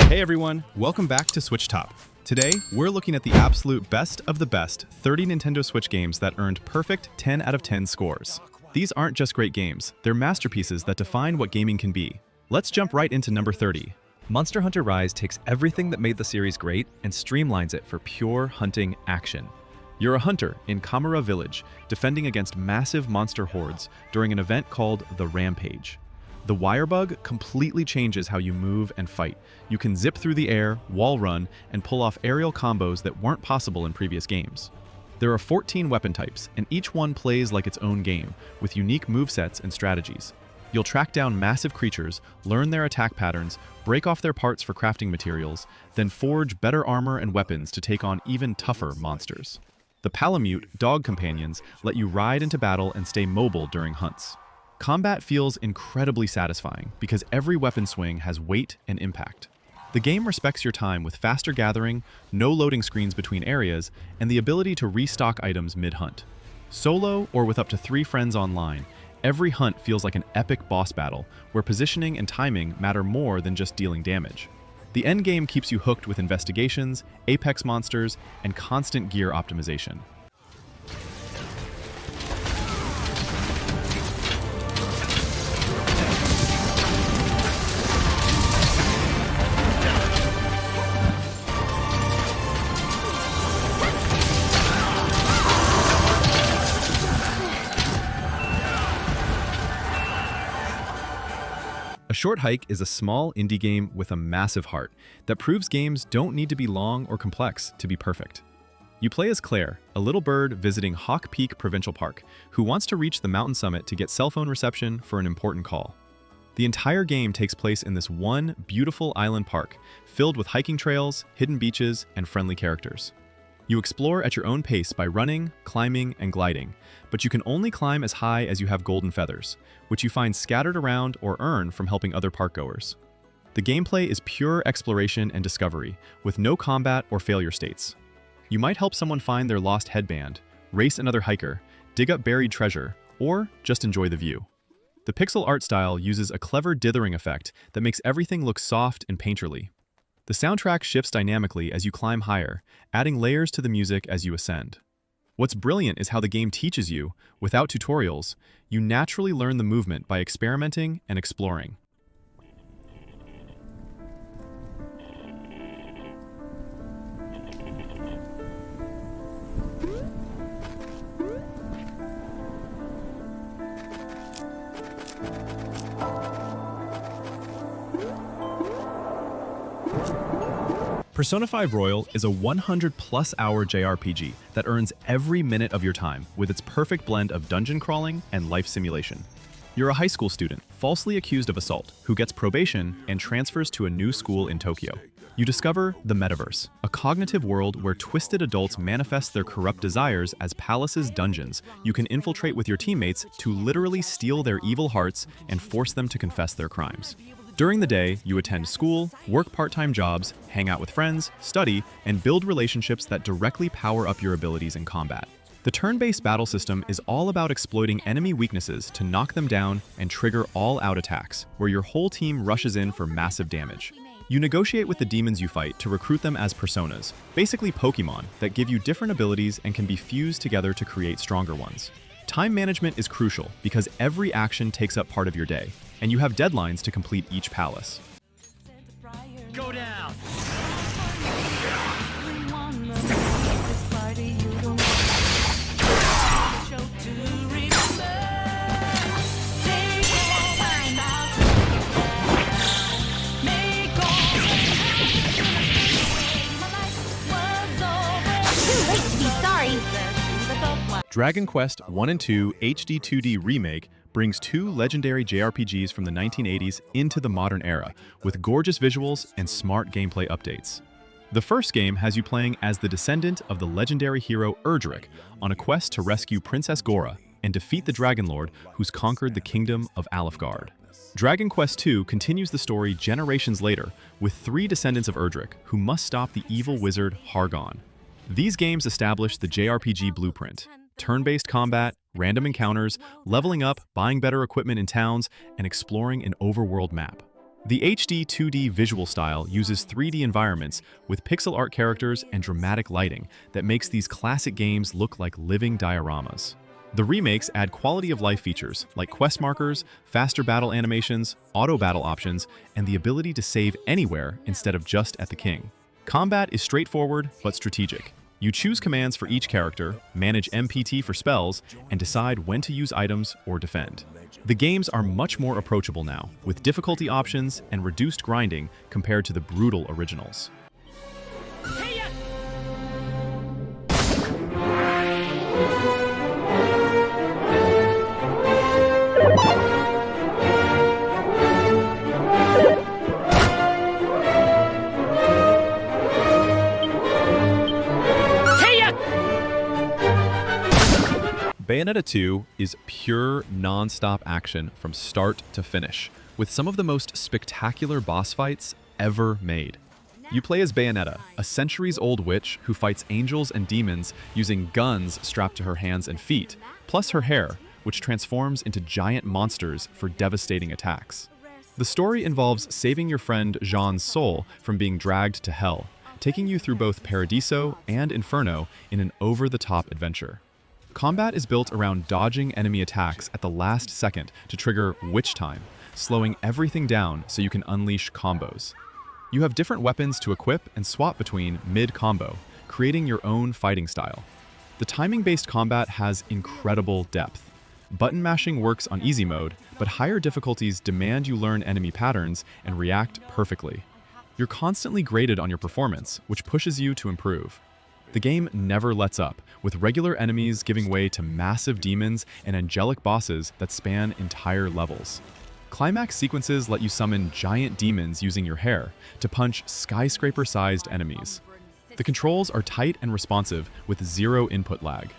Hey everyone, welcome back to Switch Top. Today, we're looking at the absolute best of the best 30 Nintendo Switch games that earned perfect 10 out of 10 scores. These aren't just great games, they're masterpieces that define what gaming can be. Let's jump right into number 30. Monster Hunter Rise takes everything that made the series great and streamlines it for pure hunting action. You're a hunter in Kamura Village, defending against massive monster hordes during an event called the Rampage. The wire bug completely changes how you move and fight. You can zip through the air, wall run, and pull off aerial combos that weren't possible in previous games. There are 14 weapon types, and each one plays like its own game, with unique movesets and strategies. You'll track down massive creatures, learn their attack patterns, break off their parts for crafting materials, then forge better armor and weapons to take on even tougher monsters. The Palamute dog companions let you ride into battle and stay mobile during hunts. Combat feels incredibly satisfying because every weapon swing has weight and impact. The game respects your time with faster gathering, no loading screens between areas, and the ability to restock items mid-hunt. Solo or with up to 3 friends online, every hunt feels like an epic boss battle where positioning and timing matter more than just dealing damage. The endgame keeps you hooked with investigations, apex monsters, and constant gear optimization. A Short Hike is a small indie game with a massive heart that proves games don't need to be long or complex to be perfect. You play as Claire, a little bird visiting Hawk Peak Provincial Park, who wants to reach the mountain summit to get cell phone reception for an important call. The entire game takes place in this one beautiful island park, filled with hiking trails, hidden beaches, and friendly characters. You explore at your own pace by running, climbing, and gliding, but you can only climb as high as you have golden feathers, which you find scattered around or earn from helping other parkgoers. The gameplay is pure exploration and discovery, with no combat or failure states. You might help someone find their lost headband, race another hiker, dig up buried treasure, or just enjoy the view. The pixel art style uses a clever dithering effect that makes everything look soft and painterly. The soundtrack shifts dynamically as you climb higher, adding layers to the music as you ascend. What's brilliant is how the game teaches you, without tutorials, you naturally learn the movement by experimenting and exploring. Persona 5 Royal is a 100+ hour JRPG that earns every minute of your time with its perfect blend of dungeon crawling and life simulation. You're a high school student, falsely accused of assault, who gets probation and transfers to a new school in Tokyo. You discover the Metaverse, a cognitive world where twisted adults manifest their corrupt desires as palaces' dungeons. You can infiltrate with your teammates to literally steal their evil hearts and force them to confess their crimes. During the day, you attend school, work part-time jobs, hang out with friends, study, and build relationships that directly power up your abilities in combat. The turn-based battle system is all about exploiting enemy weaknesses to knock them down and trigger all-out attacks, where your whole team rushes in for massive damage. You negotiate with the demons you fight to recruit them as personas, basically Pokemon, that give you different abilities and can be fused together to create stronger ones. Time management is crucial because every action takes up part of your day, and you have deadlines to complete each palace. Go down! Dragon Quest I and II HD 2D Remake brings 2 legendary JRPGs from the 1980s into the modern era, with gorgeous visuals and smart gameplay updates. The first game has you playing as the descendant of the legendary hero Erdrick on a quest to rescue Princess Gora and defeat the Dragon Lord who's conquered the kingdom of Alefgard. Dragon Quest II continues the story generations later with 3 descendants of Erdrick who must stop the evil wizard Hargon. These games establish the JRPG blueprint: turn-based combat, random encounters, leveling up, buying better equipment in towns, and exploring an overworld map. The HD 2D visual style uses 3D environments with pixel art characters and dramatic lighting that makes these classic games look like living dioramas. The remakes add quality-of-life features like quest markers, faster battle animations, auto-battle options, and the ability to save anywhere instead of just at the king. Combat is straightforward but strategic. You choose commands for each character, manage MPT for spells, and decide when to use items or defend. The games are much more approachable now, with difficulty options and reduced grinding compared to the brutal originals. Bayonetta 2 is pure non-stop action from start to finish, with some of the most spectacular boss fights ever made. You play as Bayonetta, a centuries-old witch who fights angels and demons using guns strapped to her hands and feet, plus her hair, which transforms into giant monsters for devastating attacks. The story involves saving your friend Jean's soul from being dragged to hell, taking you through both Paradiso and Inferno in an over-the-top adventure. Combat is built around dodging enemy attacks at the last second to trigger witch time, slowing everything down so you can unleash combos. You have different weapons to equip and swap between mid-combo, creating your own fighting style. The timing-based combat has incredible depth. Button mashing works on easy mode, but higher difficulties demand you learn enemy patterns and react perfectly. You're constantly graded on your performance, which pushes you to improve. The game never lets up, with regular enemies giving way to massive demons and angelic bosses that span entire levels. Climax sequences let you summon giant demons using your hair to punch skyscraper-sized enemies. The controls are tight and responsive with zero input lag.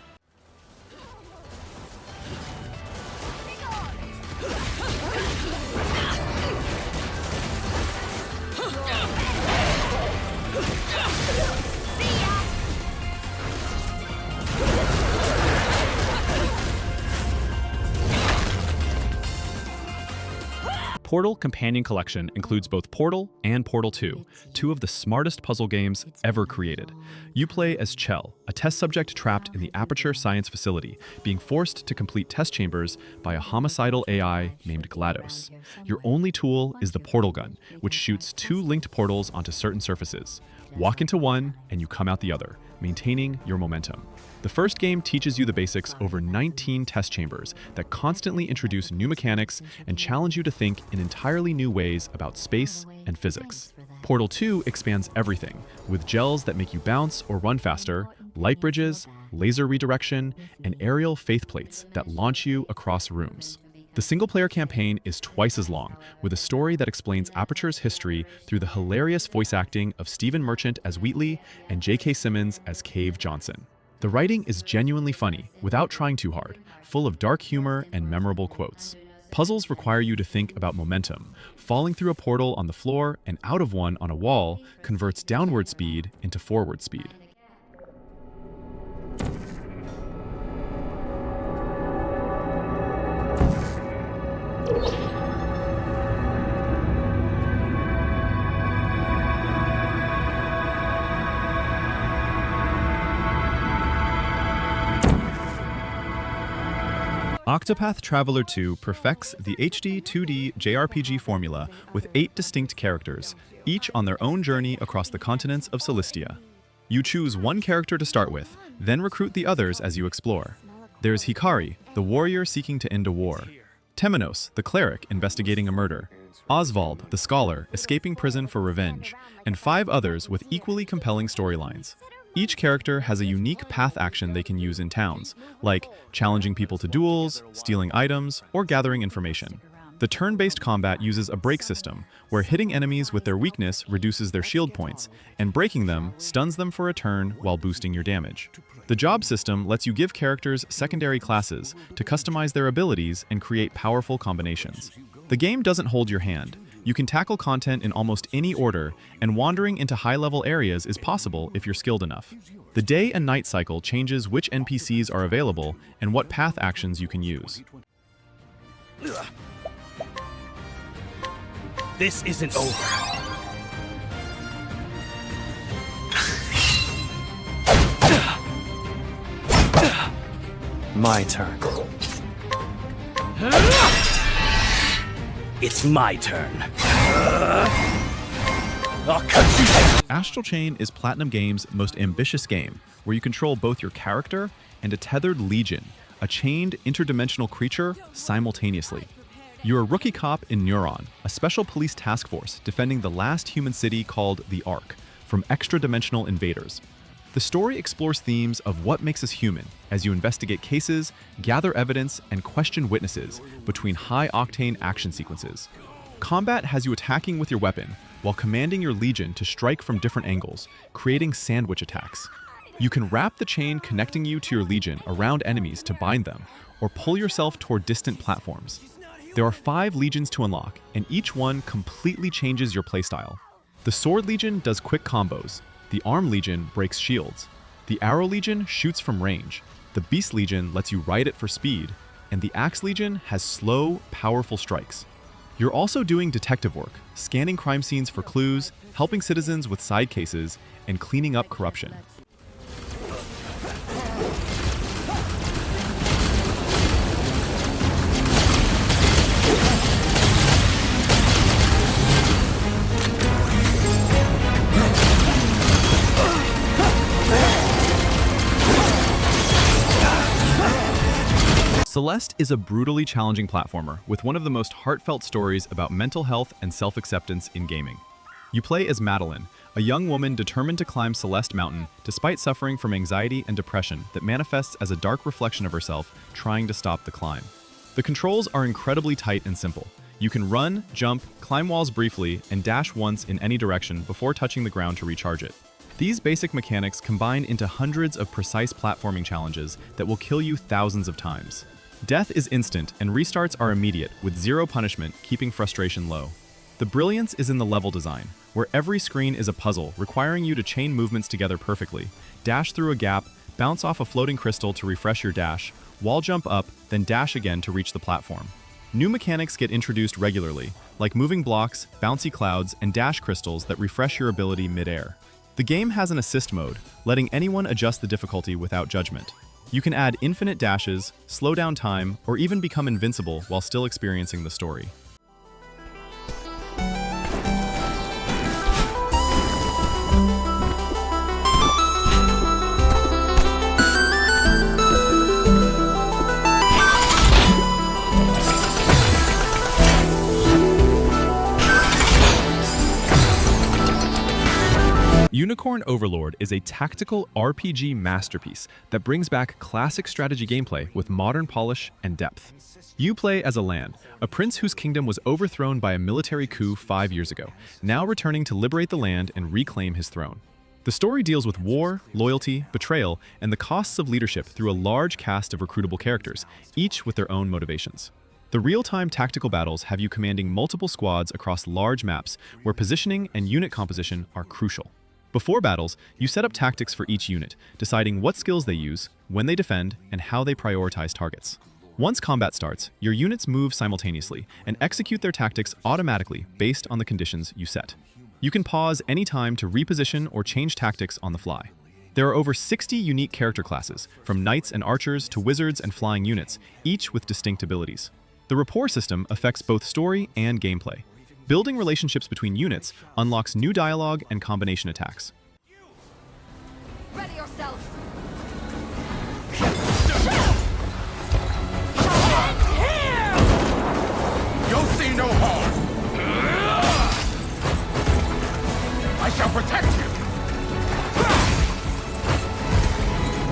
Portal Companion Collection includes both Portal and Portal 2, two of the smartest puzzle games ever created. You play as Chell, a test subject trapped in the Aperture Science Facility, being forced to complete test chambers by a homicidal AI named GLaDOS. Your only tool is the portal gun, which shoots 2 linked portals onto certain surfaces. Walk into one, and you come out the other, maintaining your momentum. The first game teaches you the basics over 19 test chambers that constantly introduce new mechanics and challenge you to think in entirely new ways about space and physics. Portal 2 expands everything, with gels that make you bounce or run faster, light bridges, laser redirection, and aerial faith plates that launch you across rooms. The single-player campaign is twice as long, with a story that explains Aperture's history through the hilarious voice acting of Stephen Merchant as Wheatley and J.K. Simmons as Cave Johnson. The writing is genuinely funny, without trying too hard, full of dark humor and memorable quotes. Puzzles require you to think about momentum. Falling through a portal on the floor and out of one on a wall converts downward speed into forward speed. Octopath Traveler 2 perfects the HD 2D JRPG formula with 8 distinct characters, each on their own journey across the continents of Celestia. You choose one character to start with, then recruit the others as you explore. There's Hikari, the warrior seeking to end a war; Temenos, the cleric investigating a murder; Oswald, the scholar escaping prison for revenge; and 5 others with equally compelling storylines. Each character has a unique path action they can use in towns, like challenging people to duels, stealing items, or gathering information. The turn-based combat uses a break system, where hitting enemies with their weakness reduces their shield points, and breaking them stuns them for a turn while boosting your damage. The job system lets you give characters secondary classes to customize their abilities and create powerful combinations. The game doesn't hold your hand. You can tackle content in almost any order, and wandering into high-level areas is possible if you're skilled enough. The day and night cycle changes which NPCs are available and what path actions you can use. This isn't over. My turn. It's my turn. I'll cut you down. Astral Chain is Platinum Games' most ambitious game, where you control both your character and a tethered legion, a chained interdimensional creature, simultaneously. You're a rookie cop in NieR, a special police task force defending the last human city called the Ark from extra-dimensional invaders. The story explores themes of what makes us human as you investigate cases, gather evidence, and question witnesses between high-octane action sequences. Combat has you attacking with your weapon while commanding your legion to strike from different angles, creating sandwich attacks. You can wrap the chain connecting you to your legion around enemies to bind them, or pull yourself toward distant platforms. There are 5 legions to unlock, and each one completely changes your playstyle. The Sword Legion does quick combos, the Arm Legion breaks shields, the Arrow Legion shoots from range, the Beast Legion lets you ride it for speed, and the Axe Legion has slow, powerful strikes. You're also doing detective work, scanning crime scenes for clues, helping citizens with side cases, and cleaning up corruption. Celeste is a brutally challenging platformer with one of the most heartfelt stories about mental health and self-acceptance in gaming. You play as Madeline, a young woman determined to climb Celeste Mountain despite suffering from anxiety and depression that manifests as a dark reflection of herself trying to stop the climb. The controls are incredibly tight and simple. You can run, jump, climb walls briefly, and dash once in any direction before touching the ground to recharge it. These basic mechanics combine into hundreds of precise platforming challenges that will kill you thousands of times. Death is instant and restarts are immediate, with zero punishment, keeping frustration low. The brilliance is in the level design, where every screen is a puzzle requiring you to chain movements together perfectly, dash through a gap, bounce off a floating crystal to refresh your dash, wall jump up, then dash again to reach the platform. New mechanics get introduced regularly, like moving blocks, bouncy clouds, and dash crystals that refresh your ability mid-air. The game has an assist mode, letting anyone adjust the difficulty without judgment. You can add infinite dashes, slow down time, or even become invincible while still experiencing the story. Unicorn Overlord is a tactical RPG masterpiece that brings back classic strategy gameplay with modern polish and depth. You play as Alan, a prince whose kingdom was overthrown by a military coup 5 years ago, now returning to liberate the land and reclaim his throne. The story deals with war, loyalty, betrayal, and the costs of leadership through a large cast of recruitable characters, each with their own motivations. The real-time tactical battles have you commanding multiple squads across large maps where positioning and unit composition are crucial. Before battles, you set up tactics for each unit, deciding what skills they use, when they defend, and how they prioritize targets. Once combat starts, your units move simultaneously and execute their tactics automatically based on the conditions you set. You can pause any time to reposition or change tactics on the fly. There are over 60 unique character classes, from knights and archers to wizards and flying units, each with distinct abilities. The rapport system affects both story and gameplay. Building relationships between units unlocks new dialogue and combination attacks. Ready yourself. You'll see no harm. I shall protect you.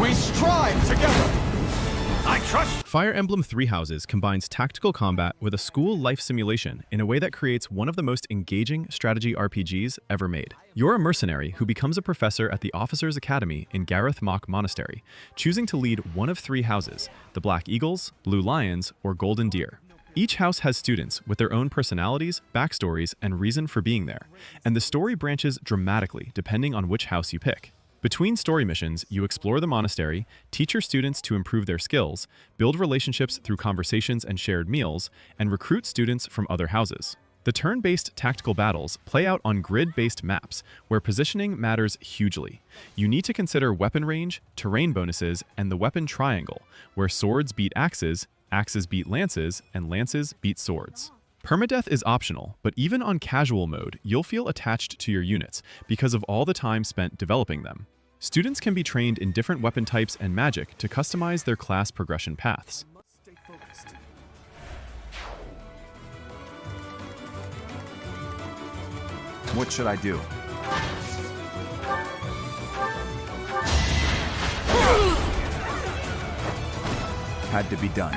We strive together. I trust. Fire Emblem Three Houses combines tactical combat with a school life simulation in a way that creates one of the most engaging strategy RPGs ever made. You're a mercenary who becomes a professor at the Officers' Academy in Gareth Mach Monastery, choosing to lead one of 3 houses, the Black Eagles, Blue Lions, or Golden Deer. Each house has students with their own personalities, backstories, and reason for being there, and the story branches dramatically depending on which house you pick. Between story missions, you explore the monastery, teach your students to improve their skills, build relationships through conversations and shared meals, and recruit students from other houses. The turn-based tactical battles play out on grid-based maps, where positioning matters hugely. You need to consider weapon range, terrain bonuses, and the weapon triangle, where swords beat axes, axes beat lances, and lances beat swords. Permadeath is optional, but even on casual mode, you'll feel attached to your units because of all the time spent developing them. Students can be trained in different weapon types and magic to customize their class progression paths. What should I do? Had to be done.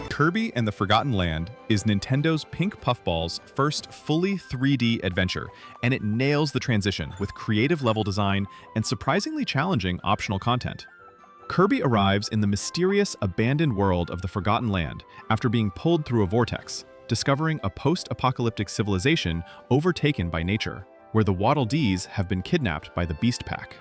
Kirby and the Forgotten Land is Nintendo's Pink Puffball's first fully 3D adventure, and it nails the transition with creative level design and surprisingly challenging optional content. Kirby arrives in the mysterious, abandoned world of the Forgotten Land after being pulled through a vortex, discovering a post-apocalyptic civilization overtaken by nature, where the Waddle Dees have been kidnapped by the Beast Pack.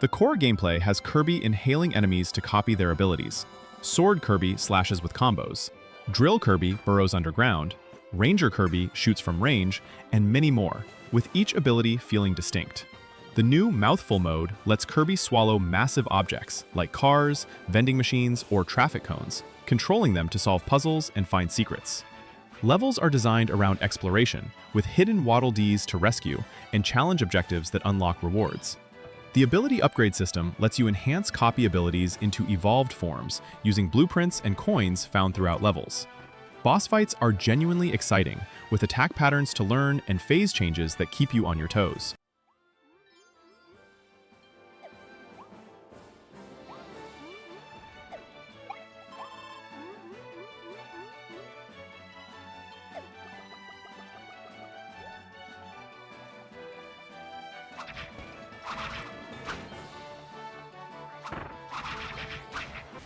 The core gameplay has Kirby inhaling enemies to copy their abilities. Sword Kirby slashes with combos, Drill Kirby burrows underground, Ranger Kirby shoots from range, and many more, with each ability feeling distinct. The new Mouthful mode lets Kirby swallow massive objects, like cars, vending machines, or traffic cones, controlling them to solve puzzles and find secrets. Levels are designed around exploration, with hidden Waddle Dees to rescue and challenge objectives that unlock rewards. The ability upgrade system lets you enhance copy abilities into evolved forms using blueprints and coins found throughout levels. Boss fights are genuinely exciting, with attack patterns to learn and phase changes that keep you on your toes.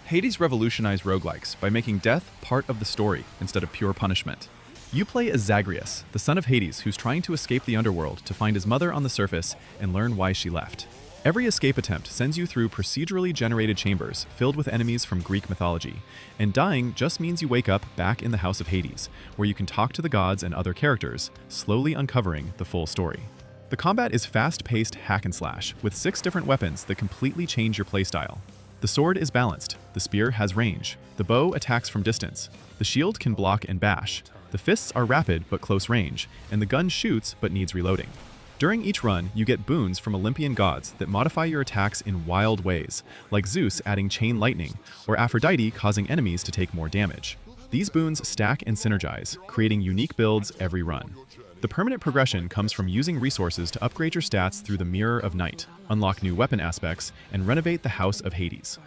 Hades revolutionized roguelikes by making death part of the story instead of pure punishment. You play as Zagreus, the son of Hades who's trying to escape the underworld to find his mother on the surface and learn why she left. Every escape attempt sends you through procedurally generated chambers filled with enemies from Greek mythology, and dying just means you wake up back in the House of Hades, where you can talk to the gods and other characters, slowly uncovering the full story. The combat is fast-paced hack and slash, with 6 different weapons that completely change your playstyle. The sword is balanced, the spear has range, the bow attacks from distance, the shield can block and bash, the fists are rapid but close range, and the gun shoots but needs reloading. During each run, you get boons from Olympian gods that modify your attacks in wild ways, like Zeus adding chain lightning, or Aphrodite causing enemies to take more damage. These boons stack and synergize, creating unique builds every run. The permanent progression comes from using resources to upgrade your stats through the Mirror of Night, unlock new weapon aspects, and renovate the House of Hades.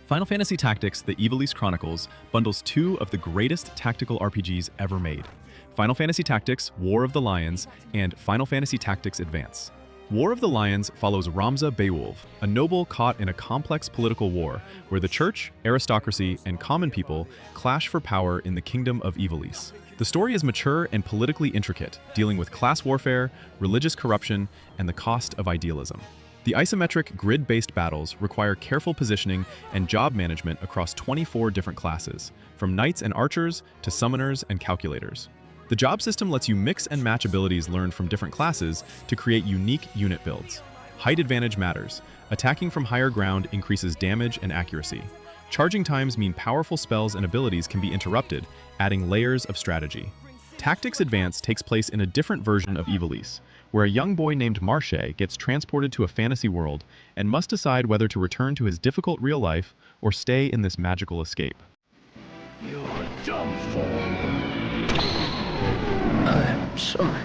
Final Fantasy Tactics: The Ivalice Chronicles bundles 2 of the greatest tactical RPGs ever made: Final Fantasy Tactics: War of the Lions and Final Fantasy Tactics Advance. War of the Lions follows Ramza Beowulf, a noble caught in a complex political war where the church, aristocracy, and common people clash for power in the kingdom of Ivalice. The story is mature and politically intricate, dealing with class warfare, religious corruption, and the cost of idealism. The isometric, grid-based battles require careful positioning and job management across 24 different classes, from knights and archers to summoners and calculators. The job system lets you mix and match abilities learned from different classes to create unique unit builds. Height advantage matters. Attacking from higher ground increases damage and accuracy. Charging times mean powerful spells and abilities can be interrupted, adding layers of strategy. Tactics Advance takes place in a different version of Ivalice, where a young boy named Marche gets transported to a fantasy world and must decide whether to return to his difficult real life or stay in this magical escape. You're done for. I'm sorry.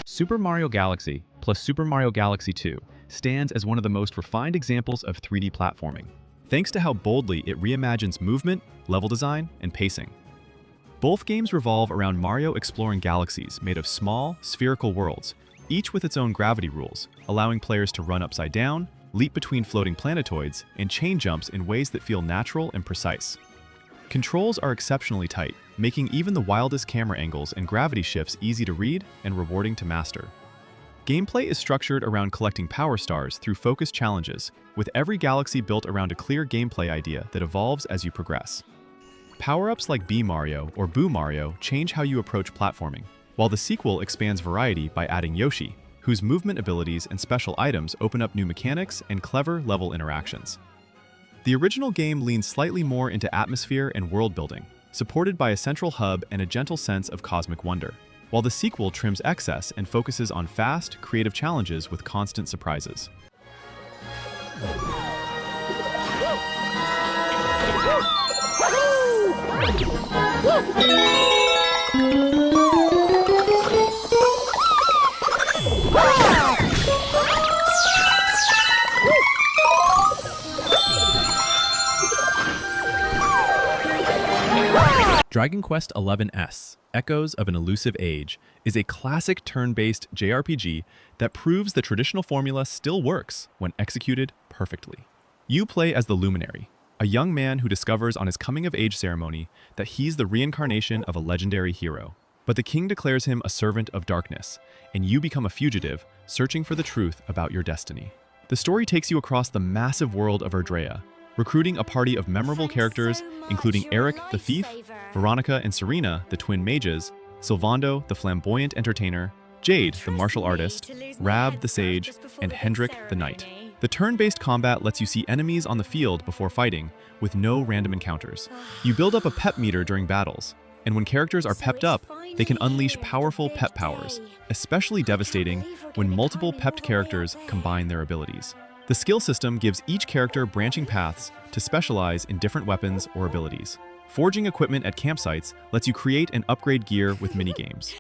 Super Mario Galaxy plus Super Mario Galaxy 2 stands as one of the most refined examples of 3D platforming, thanks to how boldly it reimagines movement, level design, and pacing. Both games revolve around Mario exploring galaxies made of small, spherical worlds, each with its own gravity rules, allowing players to run upside down, leap between floating planetoids, and chain jumps in ways that feel natural and precise. Controls are exceptionally tight, making even the wildest camera angles and gravity shifts easy to read and rewarding to master. Gameplay is structured around collecting power stars through focused challenges, with every galaxy built around a clear gameplay idea that evolves as you progress. Power-ups like Bee Mario or Boo Mario change how you approach platforming, while the sequel expands variety by adding Yoshi, whose movement abilities and special items open up new mechanics and clever level interactions. The original game leans slightly more into atmosphere and world building, supported by a central hub and a gentle sense of cosmic wonder, while the sequel trims excess and focuses on fast, creative challenges with constant surprises. Dragon Quest XI's Echoes of an Elusive Age is a classic turn-based JRPG that proves the traditional formula still works when executed perfectly. You play as the Luminary, a young man who discovers on his coming-of-age ceremony that he's the reincarnation of a legendary hero. But the king declares him a servant of darkness, and you become a fugitive, searching for the truth about your destiny. The story takes you across the massive world of Erdrea, recruiting a party of memorable characters, including Eric the Thief, Veronica and Serena, the twin mages, Sylvando, the flamboyant entertainer, Jade, the martial artist, Rab, the sage, and Hendrik, the knight. The turn-based combat lets you see enemies on the field before fighting, with no random encounters. You build up a pep meter during battles, and when characters are pepped up, they can unleash powerful pep powers, especially devastating when multiple pepped characters combine their abilities. The skill system gives each character branching paths to specialize in different weapons or abilities. Forging equipment at campsites lets you create and upgrade gear with minigames.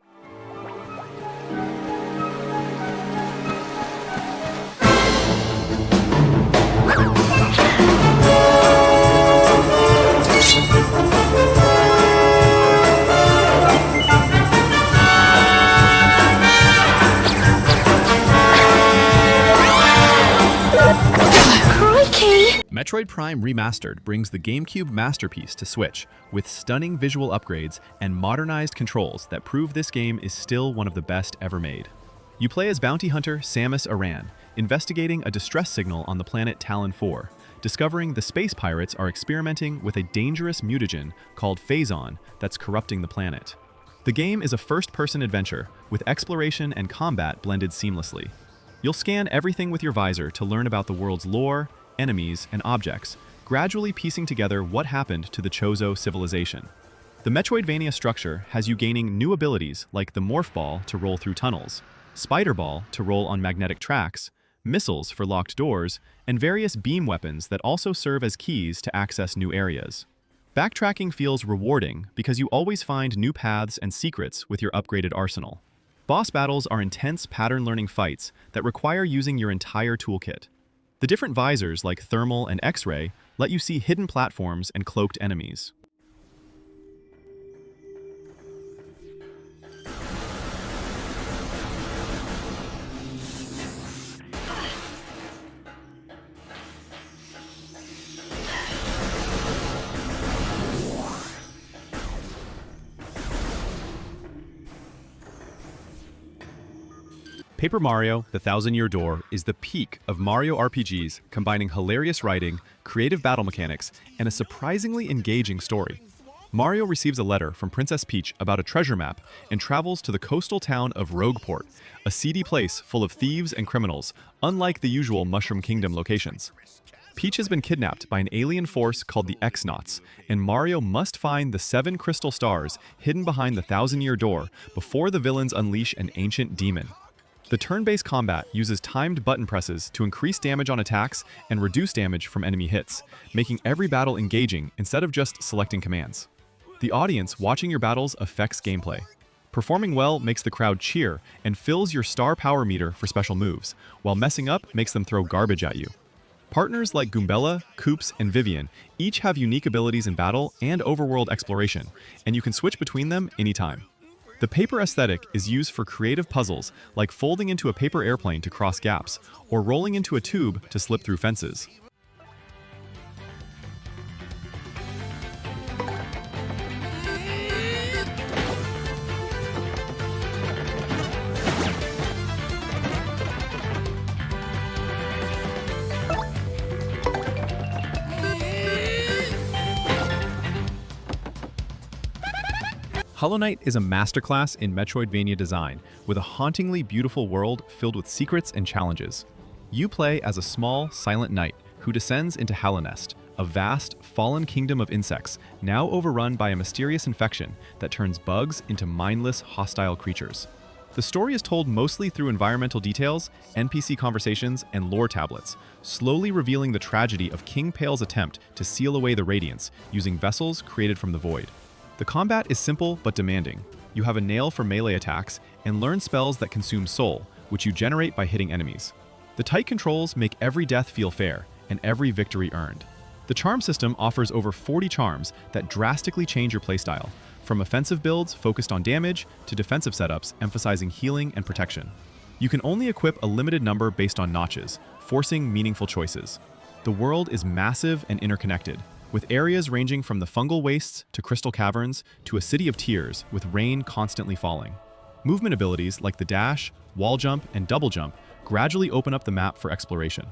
Metroid Prime Remastered brings the GameCube masterpiece to Switch with stunning visual upgrades and modernized controls that prove this game is still one of the best ever made. You play as bounty hunter Samus Aran, investigating a distress signal on the planet Talon 4, discovering the space pirates are experimenting with a dangerous mutagen called Phazon that's corrupting the planet. The game is a first-person adventure with exploration and combat blended seamlessly. You'll scan everything with your visor to learn about the world's lore, enemies, and objects, gradually piecing together what happened to the Chozo civilization. The Metroidvania structure has you gaining new abilities like the Morph Ball to roll through tunnels, Spider Ball to roll on magnetic tracks, missiles for locked doors, and various beam weapons that also serve as keys to access new areas. Backtracking feels rewarding because you always find new paths and secrets with your upgraded arsenal. Boss battles are intense pattern-learning fights that require using your entire toolkit. The different visors like Thermal and X-Ray let you see hidden platforms and cloaked enemies. Paper Mario: The Thousand-Year Door is the peak of Mario RPGs, combining hilarious writing, creative battle mechanics, and a surprisingly engaging story. Mario receives a letter from Princess Peach about a treasure map and travels to the coastal town of Rogueport, a seedy place full of thieves and criminals, unlike the usual Mushroom Kingdom locations. Peach has been kidnapped by an alien force called the X-Nauts, and Mario must find the 7 crystal stars hidden behind the Thousand-Year Door before the villains unleash an ancient demon. The turn-based combat uses timed button presses to increase damage on attacks and reduce damage from enemy hits, making every battle engaging instead of just selecting commands. The audience watching your battles affects gameplay. Performing well makes the crowd cheer and fills your star power meter for special moves, while messing up makes them throw garbage at you. Partners like Goombella, Koops, and Vivian each have unique abilities in battle and overworld exploration, and you can switch between them anytime. The paper aesthetic is used for creative puzzles like folding into a paper airplane to cross gaps, or rolling into a tube to slip through fences. Hollow Knight is a masterclass in Metroidvania design, with a hauntingly beautiful world filled with secrets and challenges. You play as a small, silent knight who descends into Hallownest, a vast, fallen kingdom of insects, now overrun by a mysterious infection that turns bugs into mindless, hostile creatures. The story is told mostly through environmental details, NPC conversations, and lore tablets, slowly revealing the tragedy of King Pale's attempt to seal away the Radiance using vessels created from the void. The combat is simple but demanding. You have a nail for melee attacks and learn spells that consume soul, which you generate by hitting enemies. The tight controls make every death feel fair and every victory earned. The charm system offers over 40 charms that drastically change your playstyle, from offensive builds focused on damage to defensive setups emphasizing healing and protection. You can only equip a limited number based on notches, forcing meaningful choices. The world is massive and interconnected, with areas ranging from the fungal wastes to crystal caverns to a city of tears with rain constantly falling. Movement abilities like the dash, wall jump, and double jump gradually open up the map for exploration.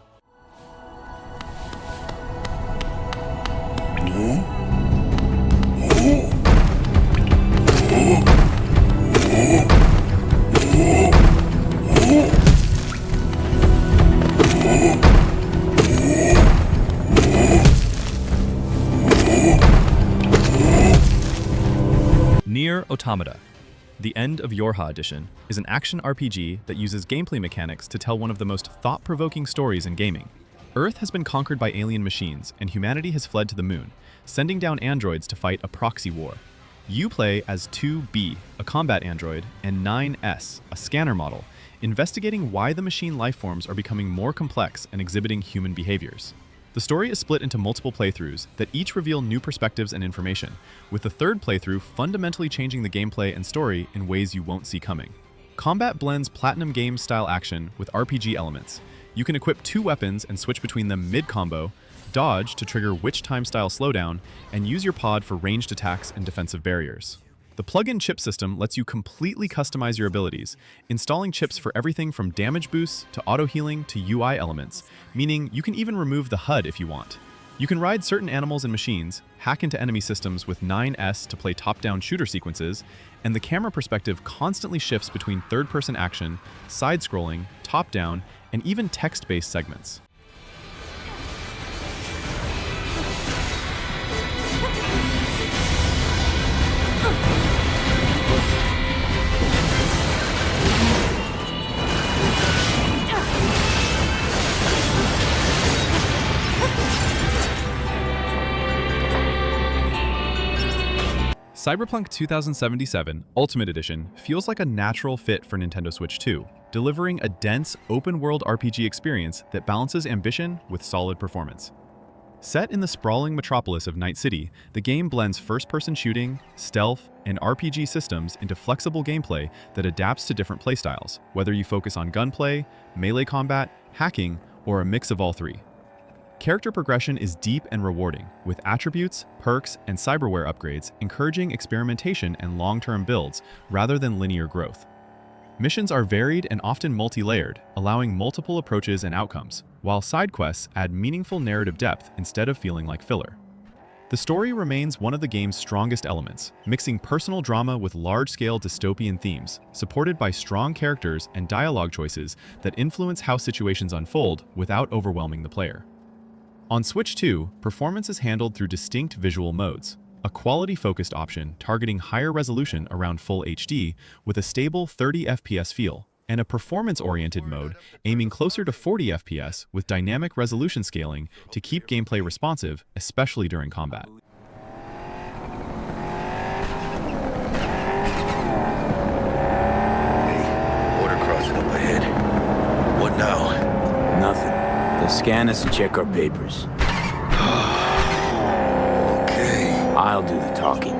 NieR Automata, the End of YoRHa edition, is an action RPG that uses gameplay mechanics to tell one of the most thought-provoking stories in gaming. Earth has been conquered by alien machines, and humanity has fled to the moon, sending down androids to fight a proxy war. You play as 2B, a combat android, and 9S, a scanner model, investigating why the machine lifeforms are becoming more complex and exhibiting human behaviors. The story is split into multiple playthroughs that each reveal new perspectives and information, with the third playthrough fundamentally changing the gameplay and story in ways you won't see coming. Combat blends Platinum Games-style action with RPG elements. You can equip 2 weapons and switch between them mid-combo, dodge to trigger witch time-style slowdown, and use your pod for ranged attacks and defensive barriers. The plug-in chip system lets you completely customize your abilities, installing chips for everything from damage boosts to auto-healing to UI elements, meaning you can even remove the HUD if you want. You can ride certain animals and machines, hack into enemy systems with 9S to play top-down shooter sequences, and the camera perspective constantly shifts between third-person action, side-scrolling, top-down, and even text-based segments. Cyberpunk 2077 Ultimate Edition feels like a natural fit for Nintendo Switch 2, delivering a dense, open-world RPG experience that balances ambition with solid performance. Set in the sprawling metropolis of Night City, the game blends first-person shooting, stealth, and RPG systems into flexible gameplay that adapts to different playstyles, whether you focus on gunplay, melee combat, hacking, or a mix of all three. Character progression is deep and rewarding, with attributes, perks, and cyberware upgrades encouraging experimentation and long-term builds rather than linear growth. Missions are varied and often multi-layered, allowing multiple approaches and outcomes, while side quests add meaningful narrative depth instead of feeling like filler. The story remains one of the game's strongest elements, mixing personal drama with large-scale dystopian themes, supported by strong characters and dialogue choices that influence how situations unfold without overwhelming the player. On Switch 2, performance is handled through distinct visual modes, a quality-focused option targeting higher resolution around Full HD with a stable 30 FPS feel, and a performance-oriented mode aiming closer to 40 FPS with dynamic resolution scaling to keep gameplay responsive, especially during combat. Scan us and check our papers. Okay. I'll do the talking.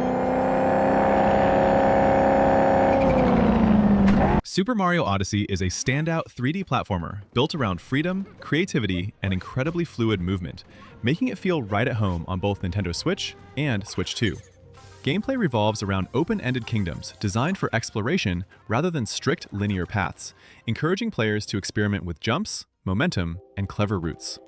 Super Mario Odyssey is a standout 3D platformer built around freedom, creativity, and incredibly fluid movement, making it feel right at home on both Nintendo Switch and Switch 2. Gameplay revolves around open-ended kingdoms designed for exploration rather than strict linear paths, encouraging players to experiment with jumps, momentum, and clever routes.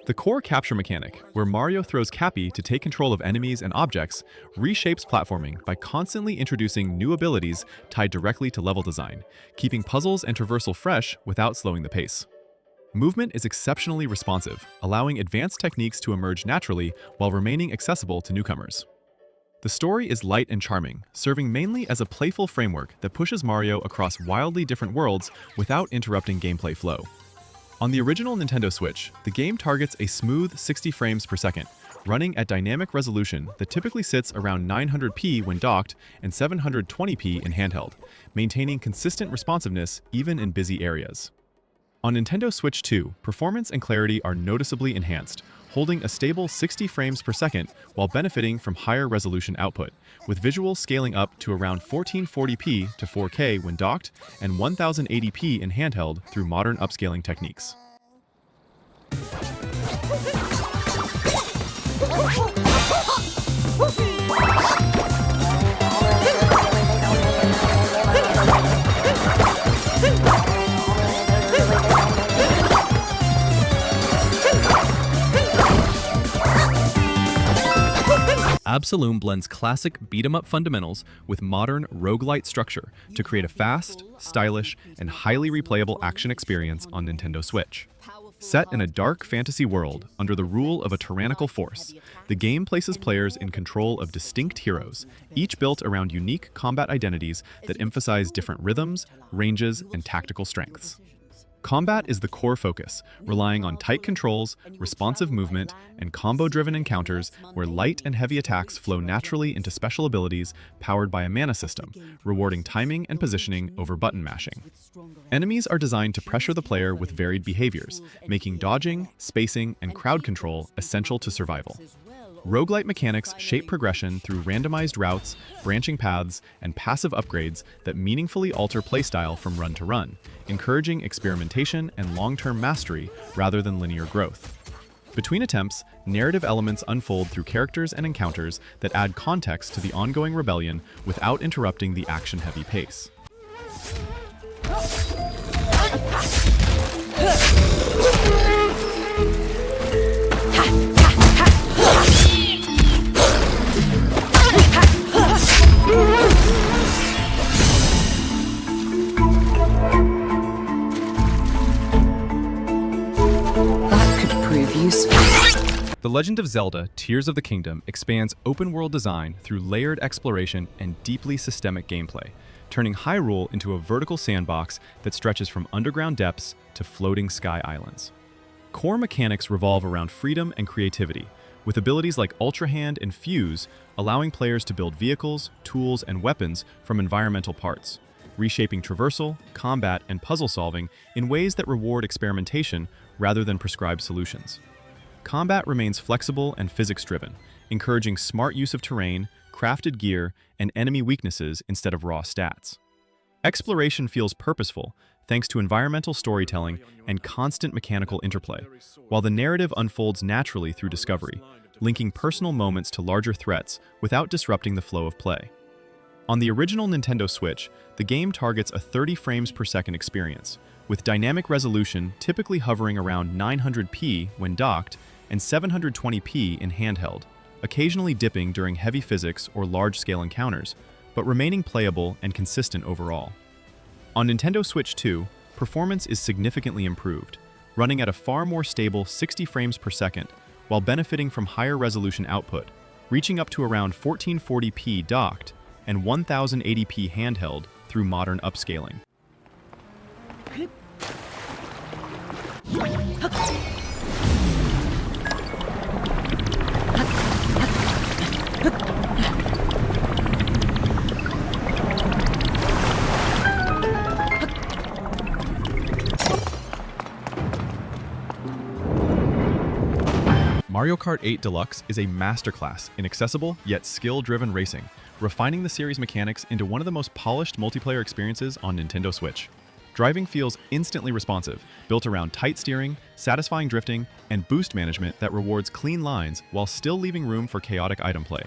The core capture mechanic, where Mario throws Cappy to take control of enemies and objects, reshapes platforming by constantly introducing new abilities tied directly to level design, keeping puzzles and traversal fresh without slowing the pace. Movement is exceptionally responsive, allowing advanced techniques to emerge naturally while remaining accessible to newcomers. The story is light and charming, serving mainly as a playful framework that pushes Mario across wildly different worlds without interrupting gameplay flow. On the original Nintendo Switch, the game targets a smooth 60 frames per second, running at dynamic resolution that typically sits around 900p when docked and 720p in handheld, maintaining consistent responsiveness even in busy areas. On Nintendo Switch 2, performance and clarity are noticeably enhanced, holding a stable 60 frames per second while benefiting from higher resolution output, with visuals scaling up to around 1440p to 4K when docked and 1080p in handheld through modern upscaling techniques. Absolum blends classic beat-em-up fundamentals with modern roguelite structure to create a fast, stylish, and highly replayable action experience on Nintendo Switch. Set in a dark fantasy world under the rule of a tyrannical force, the game places players in control of distinct heroes, each built around unique combat identities that emphasize different rhythms, ranges, and tactical strengths. Combat is the core focus, relying on tight controls, responsive movement, and combo-driven encounters where light and heavy attacks flow naturally into special abilities powered by a mana system, rewarding timing and positioning over button mashing. Enemies are designed to pressure the player with varied behaviors, making dodging, spacing, and crowd control essential to survival. Roguelite mechanics shape progression through randomized routes, branching paths, and passive upgrades that meaningfully alter playstyle from run to run, encouraging experimentation and long-term mastery rather than linear growth. Between attempts, narrative elements unfold through characters and encounters that add context to the ongoing rebellion without interrupting the action-heavy pace. The Legend of Zelda: Tears of the Kingdom expands open-world design through layered exploration and deeply systemic gameplay, turning Hyrule into a vertical sandbox that stretches from underground depths to floating sky islands. Core mechanics revolve around freedom and creativity, with abilities like Ultra Hand and Fuse allowing players to build vehicles, tools, and weapons from environmental parts, reshaping traversal, combat, and puzzle solving in ways that reward experimentation rather than prescribed solutions. Combat remains flexible and physics-driven, encouraging smart use of terrain, crafted gear, and enemy weaknesses instead of raw stats. Exploration feels purposeful thanks to environmental storytelling and constant mechanical interplay, while the narrative unfolds naturally through discovery, linking personal moments to larger threats without disrupting the flow of play. On the original Nintendo Switch, the game targets a 30 frames per second experience, with dynamic resolution typically hovering around 900p when docked and 720p in handheld, occasionally dipping during heavy physics or large-scale encounters, but remaining playable and consistent overall. On Nintendo Switch 2, performance is significantly improved, running at a far more stable 60 frames per second while benefiting from higher resolution output, reaching up to around 1440p docked and 1080p handheld through modern upscaling. Mario Kart 8 Deluxe is a masterclass in accessible yet skill-driven racing, refining the series' mechanics into one of the most polished multiplayer experiences on Nintendo Switch. Driving feels instantly responsive, built around tight steering, satisfying drifting, and boost management that rewards clean lines while still leaving room for chaotic item play.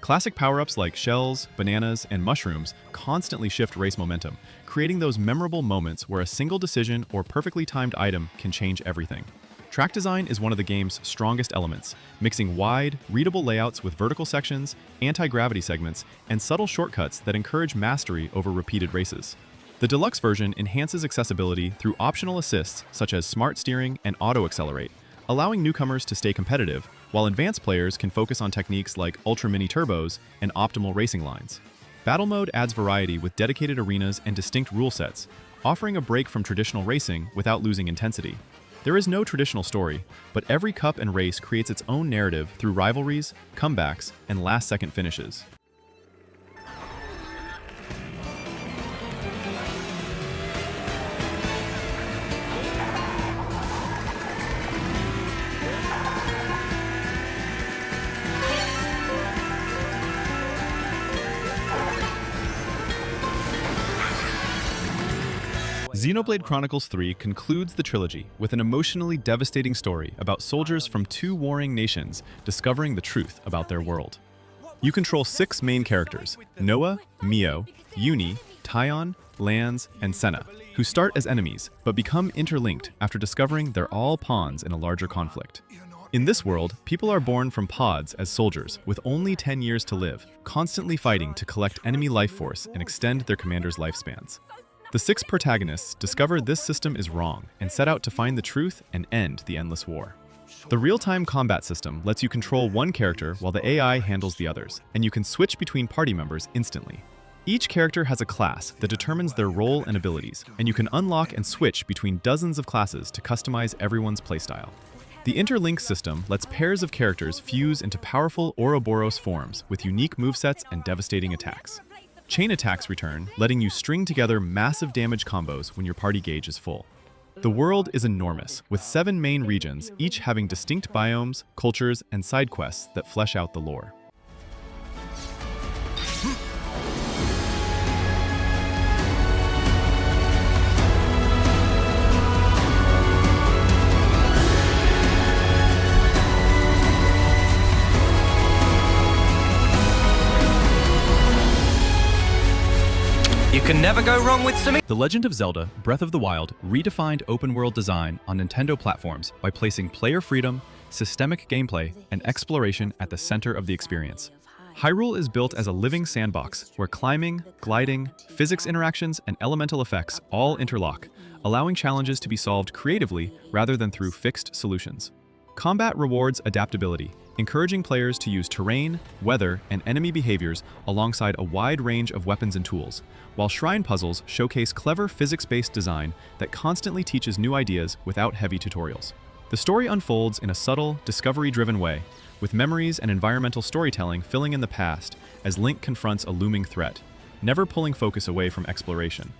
Classic power-ups like shells, bananas, and mushrooms constantly shift race momentum, creating those memorable moments where a single decision or perfectly timed item can change everything. Track design is one of the game's strongest elements, mixing wide, readable layouts with vertical sections, anti-gravity segments, and subtle shortcuts that encourage mastery over repeated races. The deluxe version enhances accessibility through optional assists such as smart steering and auto-accelerate, allowing newcomers to stay competitive, while advanced players can focus on techniques like ultra mini turbos and optimal racing lines. Battle mode adds variety with dedicated arenas and distinct rule sets, offering a break from traditional racing without losing intensity. There is no traditional story, but every cup and race creates its own narrative through rivalries, comebacks, and last-second finishes. Xenoblade Chronicles 3 concludes the trilogy with an emotionally devastating story about soldiers from two warring nations discovering the truth about their world. You control 6 main characters, Noah, Mio, Uni, Taion, Lance, and Senna, who start as enemies but become interlinked after discovering they're all pawns in a larger conflict. In this world, people are born from pods as soldiers with only 10 years to live, constantly fighting to collect enemy life force and extend their commanders' lifespans. The 6 protagonists discover this system is wrong and set out to find the truth and end the endless war. The real-time combat system lets you control one character while the AI handles the others, and you can switch between party members instantly. Each character has a class that determines their role and abilities, and you can unlock and switch between dozens of classes to customize everyone's playstyle. The interlink system lets pairs of characters fuse into powerful Ouroboros forms with unique movesets and devastating attacks. Chain attacks return, letting you string together massive damage combos when your party gauge is full. The world is enormous, with 7 main regions, each having distinct biomes, cultures, and side quests that flesh out the lore. You can never go wrong with some. The Legend of Zelda: Breath of the Wild redefined open-world design on Nintendo platforms by placing player freedom, systemic gameplay, and exploration at the center of the experience. Hyrule is built as a living sandbox where climbing, gliding, physics interactions, and elemental effects all interlock, allowing challenges to be solved creatively rather than through fixed solutions. Combat rewards adaptability, encouraging players to use terrain, weather, and enemy behaviors alongside a wide range of weapons and tools, while shrine puzzles showcase clever physics-based design that constantly teaches new ideas without heavy tutorials. The story unfolds in a subtle, discovery-driven way, with memories and environmental storytelling filling in the past as Link confronts a looming threat, never pulling focus away from exploration.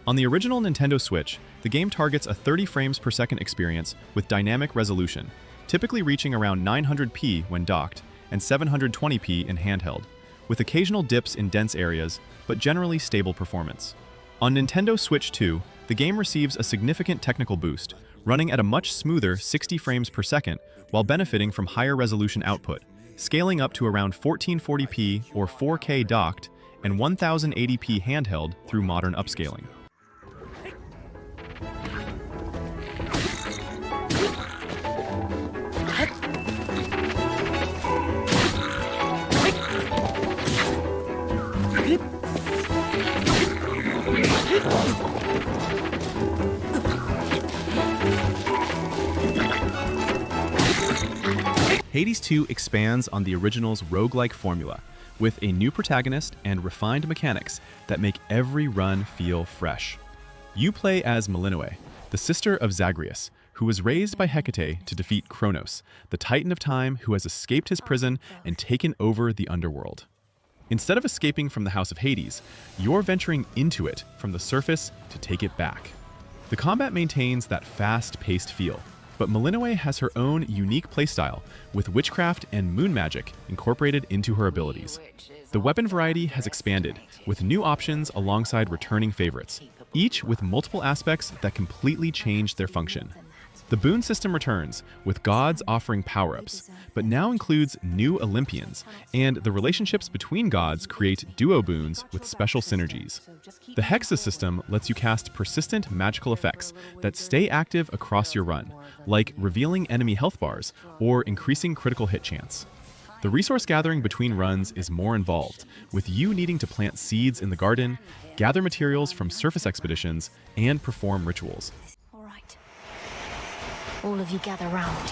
On the original Nintendo Switch, the game targets a 30 frames per second experience with dynamic resolution, typically reaching around 900p when docked and 720p in handheld, with occasional dips in dense areas, but generally stable performance. On Nintendo Switch 2, the game receives a significant technical boost, running at a much smoother 60 frames per second while benefiting from higher resolution output, scaling up to around 1440p or 4K docked and 1080p handheld through modern upscaling. Hades 2 expands on the original's roguelike formula, with a new protagonist and refined mechanics that make every run feel fresh. You play as Melinoe, the sister of Zagreus, who was raised by Hecate to defeat Kronos, the Titan of Time who has escaped his prison and taken over the underworld. Instead of escaping from the House of Hades, you're venturing into it from the surface to take it back. The combat maintains that fast-paced feel, But Malinois has her own unique playstyle, with witchcraft and moon magic incorporated into her abilities. The weapon variety has expanded, with new options alongside returning favorites, each with multiple aspects that completely change their function. The boon system returns, with gods offering power-ups, but now includes new Olympians, and the relationships between gods create duo boons with special synergies. The Hexa system lets you cast persistent magical effects that stay active across your run, like revealing enemy health bars or increasing critical hit chance. The resource gathering between runs is more involved, with you needing to plant seeds in the garden, gather materials from surface expeditions, and perform rituals. All right. All of you gather round.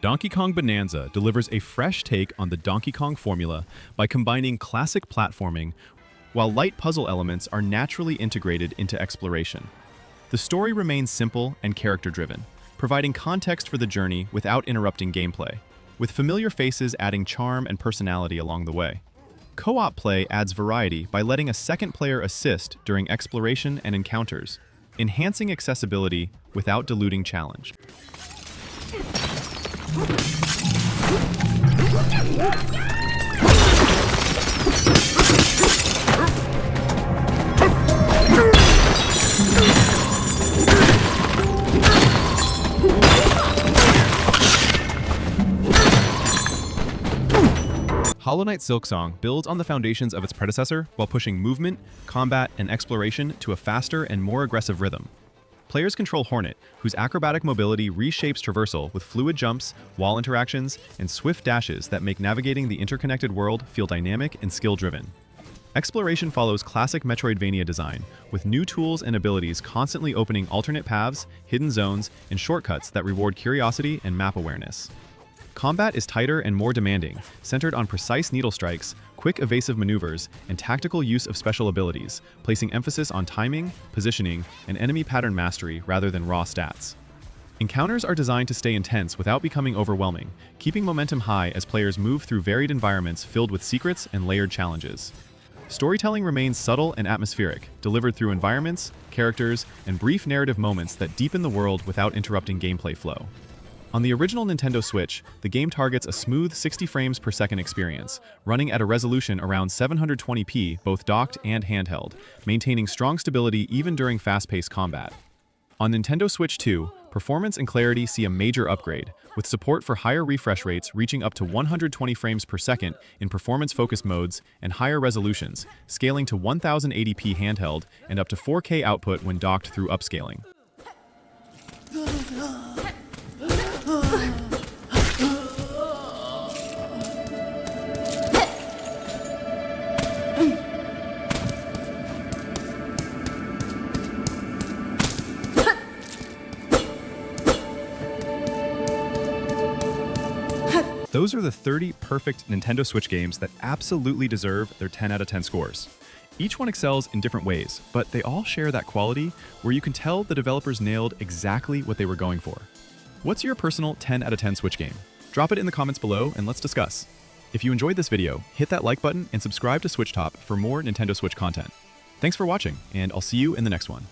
Donkey Kong Bananza delivers a fresh take on the Donkey Kong formula by combining classic platforming, while light puzzle elements are naturally integrated into exploration. The story remains simple and character-driven, providing context for the journey without interrupting gameplay, with familiar faces adding charm and personality along the way. Co-op play adds variety by letting a second player assist during exploration and encounters, enhancing accessibility without diluting challenge. Hollow Knight Silksong builds on the foundations of its predecessor while pushing movement, combat, and exploration to a faster and more aggressive rhythm. Players control Hornet, whose acrobatic mobility reshapes traversal with fluid jumps, wall interactions, and swift dashes that make navigating the interconnected world feel dynamic and skill-driven. Exploration follows classic Metroidvania design, with new tools and abilities constantly opening alternate paths, hidden zones, and shortcuts that reward curiosity and map awareness. Combat is tighter and more demanding, centered on precise needle strikes, quick evasive maneuvers, and tactical use of special abilities, placing emphasis on timing, positioning, and enemy pattern mastery rather than raw stats. Encounters are designed to stay intense without becoming overwhelming, keeping momentum high as players move through varied environments filled with secrets and layered challenges. Storytelling remains subtle and atmospheric, delivered through environments, characters, and brief narrative moments that deepen the world without interrupting gameplay flow. On the original Nintendo Switch, the game targets a smooth 60 frames per second experience, running at a resolution around 720p both docked and handheld, maintaining strong stability even during fast-paced combat. On Nintendo Switch 2, performance and clarity see a major upgrade, with support for higher refresh rates reaching up to 120 frames per second in performance-focused modes and higher resolutions, scaling to 1080p handheld and up to 4K output when docked through upscaling. Those are the 30 perfect Nintendo Switch games that absolutely deserve their 10 out of 10 scores. Each one excels in different ways, but they all share that quality where you can tell the developers nailed exactly what they were going for. What's your personal 10 out of 10 Switch game? Drop it in the comments below and let's discuss. If you enjoyed this video, hit that like button and subscribe to Switch Top for more Nintendo Switch content. Thanks for watching, and I'll see you in the next one.